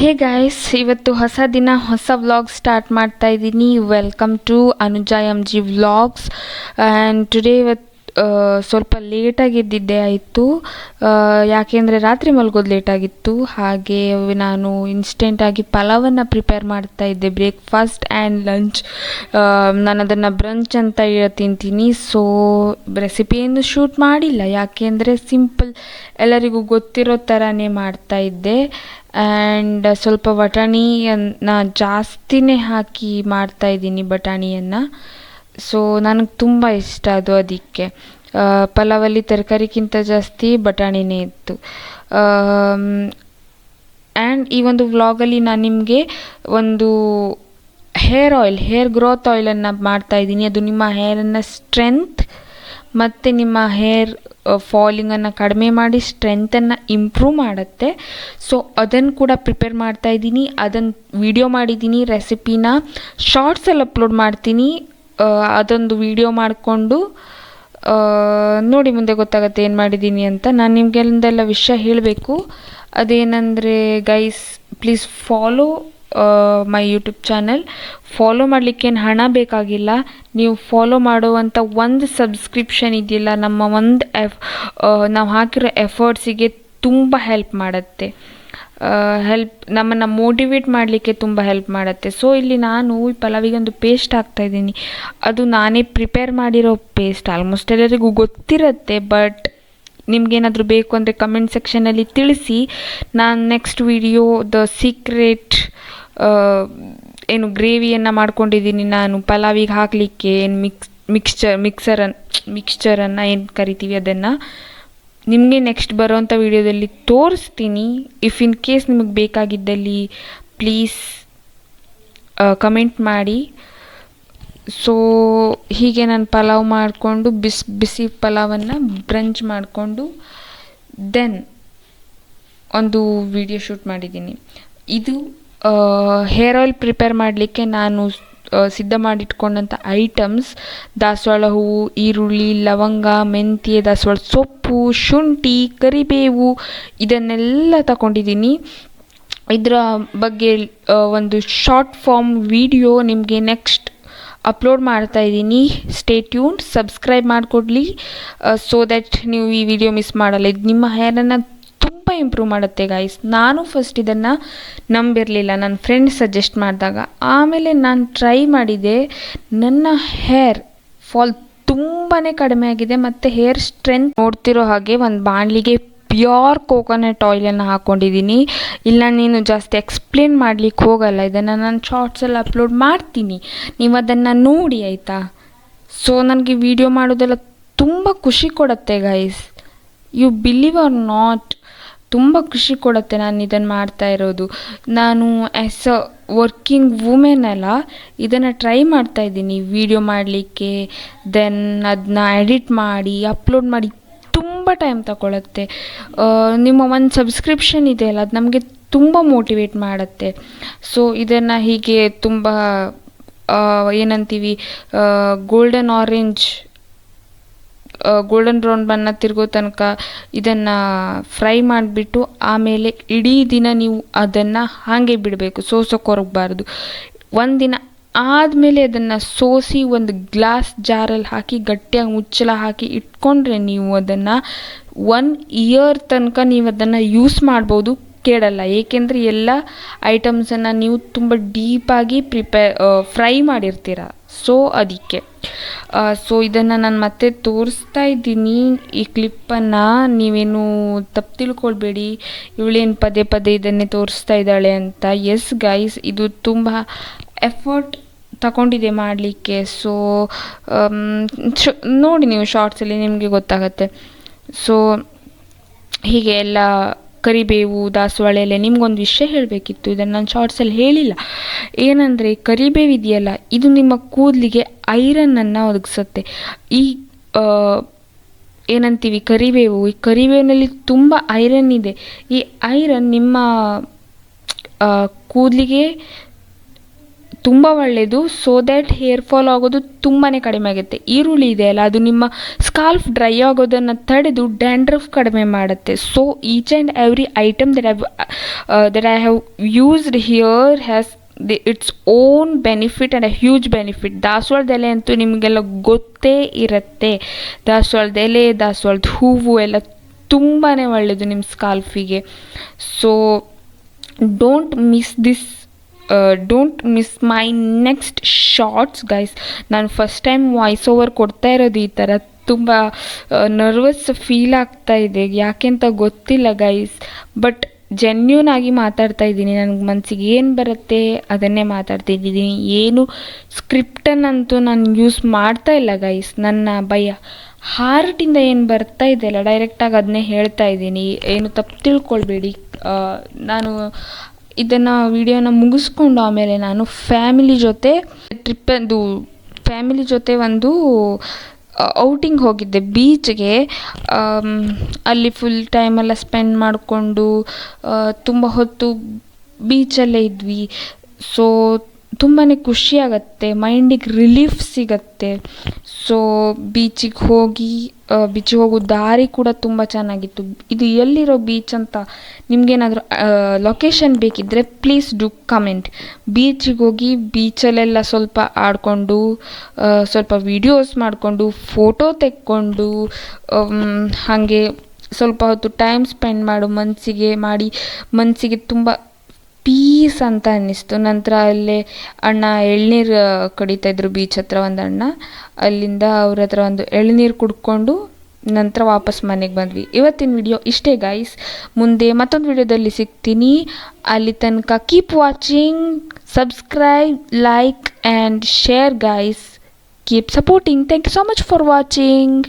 Hey guys, ಇವತ್ತು ಹೊಸ ದಿನ ಹೊಸ ವ್ಲಾಗ್ ಸ್ಟಾರ್ಟ್ ಮಾಡ್ತಾ ಇದ್ದೀನಿ. Welcome to Anuja M G vlogs. And today ಇವತ್ತು ಸ್ವಲ್ಪ ಲೇಟಾಗಿ ಎದ್ದಿದ್ದೆ ಆಯಿತು. ಯಾಕೆಂದರೆ ರಾತ್ರಿ ಮಲ್ಗೋದು ಲೇಟಾಗಿತ್ತು. ಹಾಗೆ ನಾನು ಇನ್ಸ್ಟೆಂಟಾಗಿ ಪಲಾವನ್ನು ಪ್ರಿಪೇರ್ ಮಾಡ್ತಾ ಇದ್ದೆ, ಬ್ರೇಕ್ಫಾಸ್ಟ್ ಆ್ಯಂಡ್ ಲಂಚ್. ನಾನು ಅದನ್ನು ಬ್ರಂಚ್ ಅಂತ ತಿಂತೀನಿ. ಸೊ ರೆಸಿಪಿಯನ್ನು ಶೂಟ್ ಮಾಡಿಲ್ಲ, ಯಾಕೆಂದರೆ ಸಿಂಪಲ್ ಎಲ್ಲರಿಗೂ ಗೊತ್ತಿರೋ ಥರನೇ ಮಾಡ್ತಾ ಇದ್ದೆ. ಆ್ಯಂಡ್ ಸ್ವಲ್ಪ ಬಟಾಣಿಯನ್ನು ಜಾಸ್ತಿನೇ ಹಾಕಿ ಮಾಡ್ತಾಯಿದ್ದೀನಿ ಬಟಾಣಿಯನ್ನು. ಸೊ ನನಗೆ ತುಂಬ ಇಷ್ಟ ಅದು, ಅದಕ್ಕೆ ಪಲಾವಲ್ಲಿ ತರಕಾರಿಗಿಂತ ಜಾಸ್ತಿ ಬಟಾಣಿನೇ ಇತ್ತು. ಆ್ಯಂಡ್ ಈ ಒಂದು ವ್ಲಾಗಲ್ಲಿ ನಾನು ನಿಮಗೆ ಒಂದು ಹೇರ್ ಗ್ರೋತ್ ಆಯಿಲನ್ನು ಮಾಡ್ತಾಯಿದ್ದೀನಿ. ಅದು ನಿಮ್ಮ ಹೇರನ್ನು ಸ್ಟ್ರೆಂತ್ ಮತ್ತು ನಿಮ್ಮ ಹೇರ್ ಫಾಲಿಂಗನ್ನು ಕಡಿಮೆ ಮಾಡಿ ಸ್ಟ್ರೆಂತನ್ನು ಇಂಪ್ರೂವ್ ಮಾಡುತ್ತೆ. ಸೊ ಅದನ್ನು ಕೂಡ ಪ್ರಿಪೇರ್ ಮಾಡ್ತಾಯಿದ್ದೀನಿ. ಅದನ್ನು ವಿಡಿಯೋ ಮಾಡಿದ್ದೀನಿ, ರೆಸಿಪಿನ ಶಾರ್ಟ್ಸಲ್ಲಿ ಅಪ್ಲೋಡ್ ಮಾಡ್ತೀನಿ. ಅದೊಂದು ವಿಡಿಯೋ ಮಾಡಿಕೊಂಡು ನೋಡಿ, ಮುಂದೆ ಗೊತ್ತಾಗುತ್ತೆ ಏನು ಮಾಡಿದ್ದೀನಿ ಅಂತ. ನಾನು ನಿಮಗೆಲ್ಲ ವಿಷಯ ಹೇಳಬೇಕು. ಅದೇನೆಂದರೆ guys, please follow my YouTube channel. Follow ಮಾಡಲಿಕ್ಕೇನು ಹಣ ಬೇಕಾಗಿಲ್ಲ. ನೀವು ಫಾಲೋ ಮಾಡುವಂಥ ಒಂದು ಸಬ್ಸ್ಕ್ರಿಪ್ಷನ್ ಇದೆಯಲ್ಲ, ನಮ್ಮ ನಾವು ಹಾಕಿರೋ ಎಫರ್ಟ್ಸಿಗೆ ತುಂಬ ಹೆಲ್ಪ್ ಮಾಡುತ್ತೆ. ನಮ್ಮನ್ನು ಮೋಟಿವೇಟ್ ಮಾಡಲಿಕ್ಕೆ ತುಂಬ ಹೆಲ್ಪ್ ಮಾಡುತ್ತೆ. ಸೊ ಇಲ್ಲಿ ನಾನು ಈ ಪಲಾವಿಗೊಂದು ಪೇಸ್ಟ್ ಹಾಕ್ತಾಯಿದ್ದೀನಿ. ಅದು ನಾನೇ ಪ್ರಿಪೇರ್ ಮಾಡಿರೋ ಪೇಸ್ಟ್. ಆಲ್ಮೋಸ್ಟ್ ಎಲ್ಲರಿಗೂ ಗೊತ್ತಿರುತ್ತೆ, ಬಟ್ ನಿಮಗೇನಾದರೂ ಬೇಕು ಅಂದರೆ ಕಮೆಂಟ್ ಸೆಕ್ಷನಲ್ಲಿ ತಿಳಿಸಿ. ನಾನು ನೆಕ್ಸ್ಟ್ ವಿಡಿಯೋ ದ ಸೀಕ್ರೆಟ್ ಏನು ಗ್ರೇವಿಯನ್ನು ಮಾಡ್ಕೊಂಡಿದ್ದೀನಿ ನಾನು ಪಲಾವಿಗೆ ಹಾಕಲಿಕ್ಕೆ. ಏನು ಮಿಕ್ಸ್ಚರನ್ನು ಏನು ಕರಿತೀವಿ ಅದನ್ನು ನಿಮಗೆ ನೆಕ್ಸ್ಟ್ ಬರೋವಂಥ ವಿಡಿಯೋದಲ್ಲಿ ತೋರಿಸ್ತೀನಿ. ಇಫ್ ಇನ್ ಕೇಸ್ ನಿಮಗೆ ಬೇಕಾಗಿದ್ದಲ್ಲಿ ಪ್ಲೀಸ್ ಕಮೆಂಟ್ ಮಾಡಿ. ಸೊ ಹೀಗೆ ನಾನು ಪಲಾವ್ ಮಾಡಿಕೊಂಡು ಬಿಸಿ ಪಲಾವನ್ನು ಬ್ರಂಚ್ ಮಾಡಿಕೊಂಡು ದೆನ್ ಒಂದು ವಿಡಿಯೋ ಶೂಟ್ ಮಾಡಿದ್ದೀನಿ. ಇದು ಹೇರ್ ಆಯಿಲ್ ಪ್ರಿಪೇರ್ ಮಾಡಲಿಕ್ಕೆ ನಾನು ಸಿದ್ಧ ಮಾಡಿಟ್ಕೊಂಡಂಥ ಐಟಮ್ಸ್: ದಾಸವಾಳ ಹೂವು, ಈರುಳ್ಳಿ, ಲವಂಗ, ಮೆಂತ್ಯ, ದಾಸವಾಳ ಸೊಪ್ಪು, ಶುಂಠಿ, ಕರಿಬೇವು, ಇದನ್ನೆಲ್ಲ ತಗೊಂಡಿದ್ದೀನಿ. ಇದರ ಬಗ್ಗೆ ಒಂದು ಶಾರ್ಟ್ ಫಾರ್ಮ್ ವಿಡಿಯೋ ನಿಮಗೆ ನೆಕ್ಸ್ಟ್ ಅಪ್ಲೋಡ್ ಮಾಡ್ತಾ ಇದ್ದೀನಿ. ಸ್ಟೇ ಟ್ಯೂನ್ಡ್, ಸಬ್ಸ್ಕ್ರೈಬ್ ಮಾಡಿಕೊಡ್ಲಿ ಸೋ ದ್ಯಾಟ್ ನೀವು ಈ ವಿಡಿಯೋ ಮಿಸ್ ಮಾಡಲ್ಲ. ಇದು ನಿಮ್ಮ ಹೇರನ್ನು ತುಂಬ ಇಂಪ್ರೂವ್ ಮಾಡುತ್ತೆ ಗೈಸ್. ನಾನು ಫಸ್ಟ್ ಇದನ್ನು ನಂಬಿರಲಿಲ್ಲ, ನನ್ನ ಫ್ರೆಂಡ್ ಸಜೆಸ್ಟ್ ಮಾಡಿದಾಗ. ಆಮೇಲೆ ನಾನು ಟ್ರೈ ಮಾಡಿದೆ. ನನ್ನ ಹೇರ್ ಫಾಲ್ ತುಂಬಾ ಕಡಿಮೆ ಆಗಿದೆ ಮತ್ತು ಹೇರ್ ಸ್ಟ್ರೆಂತ್ ನೋಡ್ತಿರೋ ಹಾಗೆ ಒಂದು ಬಾಣಲಿಗೆ ಪ್ಯೂರ್ ಕೋಕೋನಟ್ ಆಯಿಲನ್ನು ಹಾಕ್ಕೊಂಡಿದ್ದೀನಿ. ಇಲ್ಲ, ನೀನು ಜಾಸ್ತಿ ಎಕ್ಸ್ಪ್ಲೇನ್ ಮಾಡಲಿಕ್ಕೆ ಹೋಗಲ್ಲ, ಇದನ್ನು ನಾನು ಶಾರ್ಟ್ಸಲ್ಲಿ ಅಪ್ಲೋಡ್ ಮಾಡ್ತೀನಿ, ನೀವು ಅದನ್ನು ನೋಡಿ ಆಯಿತಾ. ಸೊ ನನಗೆ ವಿಡಿಯೋ ಮಾಡೋದೆಲ್ಲ ತುಂಬ ಖುಷಿ ಕೊಡುತ್ತೆ guys. You believe or not, ತುಂಬ ಖುಷಿ ಕೊಡುತ್ತೆ ನಾನು ಇದನ್ನು ಮಾಡ್ತಾ ಇರೋದು. ನಾನು ಆ್ಯಸ್ ಅ ವರ್ಕಿಂಗ್ ವುಮೆನ್ ಅಲ್ಲ, ಇದನ್ನು ಟ್ರೈ ಮಾಡ್ತಾಯಿದ್ದೀನಿ ವಿಡಿಯೋ ಮಾಡಲಿಕ್ಕೆ. ದೆನ್ ಅದನ್ನ ಎಡಿಟ್ ಮಾಡಿ ಅಪ್ಲೋಡ್ ಮಾಡಿ ತುಂಬ ಟೈಮ್ ತಗೊಳುತ್ತೆ. ನಿಮ್ಮ ಒಂದು ಸಬ್ಸ್ಕ್ರಿಪ್ಷನ್ ಇದೆಯಲ್ಲ, ಅದು ನಮಗೆ ತುಂಬ ಮೋಟಿವೇಟ್ ಮಾಡುತ್ತೆ. ಸೊ ಇದನ್ನು ಹೀಗೆ ತುಂಬ ಏನಂತೀವಿ, ಗೋಲ್ಡನ್ ಬ್ರೌನ್ ಬಣ್ಣ ತಿರುಗೋ ತನಕ ಇದನ್ನು ಫ್ರೈ ಮಾಡಿಬಿಟ್ಟು ಆಮೇಲೆ ಇಡೀ ದಿನ ನೀವು ಅದನ್ನು ಹಾಗೆ ಬಿಡಬೇಕು, ಸೋಸೋಕೆ ಹೊರಗಬಾರ್ದು. ಒಂದಿನ ಆದಮೇಲೆ ಅದನ್ನು ಸೋಸಿ ಒಂದು ಗ್ಲಾಸ್ ಜಾರಲ್ಲಿ ಹಾಕಿ ಗಟ್ಟಿಯಾಗಿ ಮುಚ್ಚಳ ಹಾಕಿ ಇಟ್ಕೊಂಡ್ರೆ ನೀವು ಅದನ್ನು 1 ಇಯರ್ ತನಕ ನೀವು ಅದನ್ನು ಯೂಸ್ ಮಾಡ್ಬೋದು, ಕೇಳಲ್ಲ. ಏಕೆಂದರೆ ಎಲ್ಲ ಐಟಮ್ಸನ್ನು ನೀವು ತುಂಬ ಡೀಪಾಗಿ ಫ್ರೈ ಮಾಡಿರ್ತೀರ. ಸೊ ಅದಕ್ಕೆ ಸೊ ಇದನ್ನು ನಾನು ಮತ್ತೆ ತೋರಿಸ್ತಾ ಇದ್ದೀನಿ ಈ ಕ್ಲಿಪ್ಪನ್ನು. ನೀವೇನು ತಪ್ಪು ತಿಳ್ಕೊಳ್ಬೇಡಿ, ಇವಳೇನು ಪದೇ ಪದೇ ಇದನ್ನೇ ತೋರಿಸ್ತಾ ಇದ್ದಾಳೆ ಅಂತ. ಎಸ್ ಗೈಸ್, ಇದು ತುಂಬ ಎಫರ್ಟ್ ತಗೊಂಡಿದೆ ಮಾಡಲಿಕ್ಕೆ. ಸೊ ನೋಡಿ ನೀವು ಶಾರ್ಟ್ಸಲ್ಲಿ ನಿಮಗೆ ಗೊತ್ತಾಗುತ್ತೆ. ಸೊ ಹೀಗೆ ಎಲ್ಲ ಕರಿಬೇವು, ದಾಸವಾಳ ಎಲೆ. ನಿಮ್ಗೊಂದು ವಿಷಯ ಹೇಳಬೇಕಿತ್ತು, ಇದನ್ನು ನಾನು ಶಾರ್ಟ್ಸಲ್ಲಿ ಹೇಳಿಲ್ಲ. ಏನಂದರೆ ಕರಿಬೇವು ಇದೆಯಲ್ಲ, ಇದು ನಿಮ್ಮ ಕೂದಲಿಗೆ ಐರನ್ನನ್ನು ಒದಗಿಸುತ್ತೆ. ಈ ಏನಂತೀವಿ ಕರಿಬೇವು, ಈ ಕರಿಬೇವಿನಲ್ಲಿ ತುಂಬ ಐರನ್ ಇದೆ. ಈ ಐರನ್ ನಿಮ್ಮ ಕೂದಲಿಗೆ ತುಂಬ ಒಳ್ಳೆಯದು. ಸೊ ದ್ಯಾಟ್ ಹೇರ್ ಫಾಲ್ ಆಗೋದು ತುಂಬಾ ಕಡಿಮೆ ಆಗುತ್ತೆ. ಈರುಳ್ಳಿ ಇದೆ ಅಲ್ಲ, ಅದು ನಿಮ್ಮ ಸ್ಕಾಲ್ಫ್ ಡ್ರೈ ಆಗೋದನ್ನು ತಡೆದು ಡ್ಯಾಂಡ್ರಫ್ ಕಡಿಮೆ ಮಾಡುತ್ತೆ. So each and every item that I have used here has its own benefit and a huge benefit. ದಾಸವಾಳದ ಎಲೆ ಅಂತೂ ನಿಮಗೆಲ್ಲ ಗೊತ್ತೇ ಇರುತ್ತೆ. ದಾಸವಾಳದ ಎಲೆ, ದಾಸವಾಳದ ಹೂವು ಎಲ್ಲ ತುಂಬಾ ಒಳ್ಳೆಯದು ನಿಮ್ಮ ಸ್ಕಾಲ್ಫಿಗೆ. So don't miss my next shorts guys. ನಾನು ಫಸ್ಟ್ ಟೈಮ್ ವಾಯ್ಸ್ ಓವರ್ ಕೊಡ್ತಾ ಇರೋದು ಈ ಥರ. ತುಂಬ ನರ್ವಸ್ ಫೀಲ್ ಆಗ್ತಾ ಇದೆ, ಯಾಕೆಂತ ಗೊತ್ತಿಲ್ಲ ಗೈಸ್. ಬಟ್ ಜೆನ್ಯೂನ್ ಆಗಿ ಮಾತಾಡ್ತಾ ಇದ್ದೀನಿ. ನನಗೆ ಮನಸ್ಸಿಗೆ ಏನು ಬರುತ್ತೆ ಅದನ್ನೇ ಮಾತಾಡ್ತಿದ್ದೀನಿ. ಏನು ಸ್ಕ್ರಿಪ್ಟನ್ನಂತೂ ನಾನು ಯೂಸ್ ಮಾಡ್ತಾ ಇಲ್ಲ ಗೈಸ್. ನನ್ನ ಭಯ ಹಾರ್ಟಿಂದ ಏನು ಬರ್ತಾ ಇದೆಯಲ್ಲ ಡೈರೆಕ್ಟಾಗಿ ಅದನ್ನೇ ಹೇಳ್ತಾ ಇದ್ದೀನಿ. ಏನು ತಪ್ಪು ತಿಳ್ಕೊಳ್ಬೇಡಿ. ನಾನು ಇದನ್ನು ವಿಡಿಯೋನ ಮುಗಿಸ್ಕೊಂಡು ಆಮೇಲೆ ನಾನು ಫ್ಯಾಮಿಲಿ ಜೊತೆ ಒಂದು ಔಟಿಂಗ್ ಹೋಗಿದ್ದೆ ಬೀಚ್ಗೆ. ಅಲ್ಲಿ ಫುಲ್ ಟೈಮೆಲ್ಲ ಸ್ಪೆಂಡ್ ಮಾಡಿಕೊಂಡು ತುಂಬ ಹೊತ್ತು ಬೀಚಲ್ಲೇ ಇದ್ವಿ. ಸೊ ತುಂಬಾ ಖುಷಿಯಾಗತ್ತೆ, ಮೈಂಡಿಗೆ ರಿಲೀಫ್ ಸಿಗತ್ತೆ. ಸೊ ಬೀಚಿಗೆ ಹೋಗೋ ದಾರಿ ಕೂಡ ತುಂಬ ಚೆನ್ನಾಗಿತ್ತು. ಇದು ಎಲ್ಲಿರೋ ಬೀಚ್ ಅಂತ ನಿಮಗೇನಾದರೂ ಲೊಕೇಶನ್ ಬೇಕಿದ್ದರೆ ಪ್ಲೀಸ್ ಡು ಕಮೆಂಟ್. ಬೀಚಿಗೆ ಹೋಗಿ ಬೀಚಲ್ಲೆಲ್ಲ ಸ್ವಲ್ಪ ಆಡಿಕೊಂಡು, ಸ್ವಲ್ಪ ವಿಡಿಯೋಸ್ ಮಾಡಿಕೊಂಡು, ಫೋಟೋ ತೆಕ್ಕೊಂಡು, ಹಾಗೆ ಸ್ವಲ್ಪ ಹೊತ್ತು ಟೈಮ್ ಸ್ಪೆಂಡ್ ಮನಸ್ಸಿಗೆ ತುಂಬ ಪೀಸ್ ಅಂತ ಅನ್ನಿಸ್ತು. ನಂತರ ಅಲ್ಲೇ ಅಣ್ಣ ಎಳ್ನೀರು ಕಡಿತಾಯಿದ್ರು ಬೀಚ್ ಹತ್ರ. ಒಂದು ಅಣ್ಣ ಅಲ್ಲಿಂದ ಅವ್ರ ಹತ್ರ ಒಂದು ಎಳ್ನೀರು ಕುಡ್ಕೊಂಡು ನಂತರ ವಾಪಸ್ ಮನೆಗೆ ಬಂದ್ವಿ. ಇವತ್ತಿನ ವಿಡಿಯೋ ಇಷ್ಟೇ ಗೈಸ್. ಮುಂದೆ ಮತ್ತೊಂದು ವಿಡಿಯೋದಲ್ಲಿ ಸಿಗ್ತೀನಿ. ಅಲ್ಲಿ ತನಕ keep watching, subscribe, like and share guys. Keep supporting. Thank you so much for watching.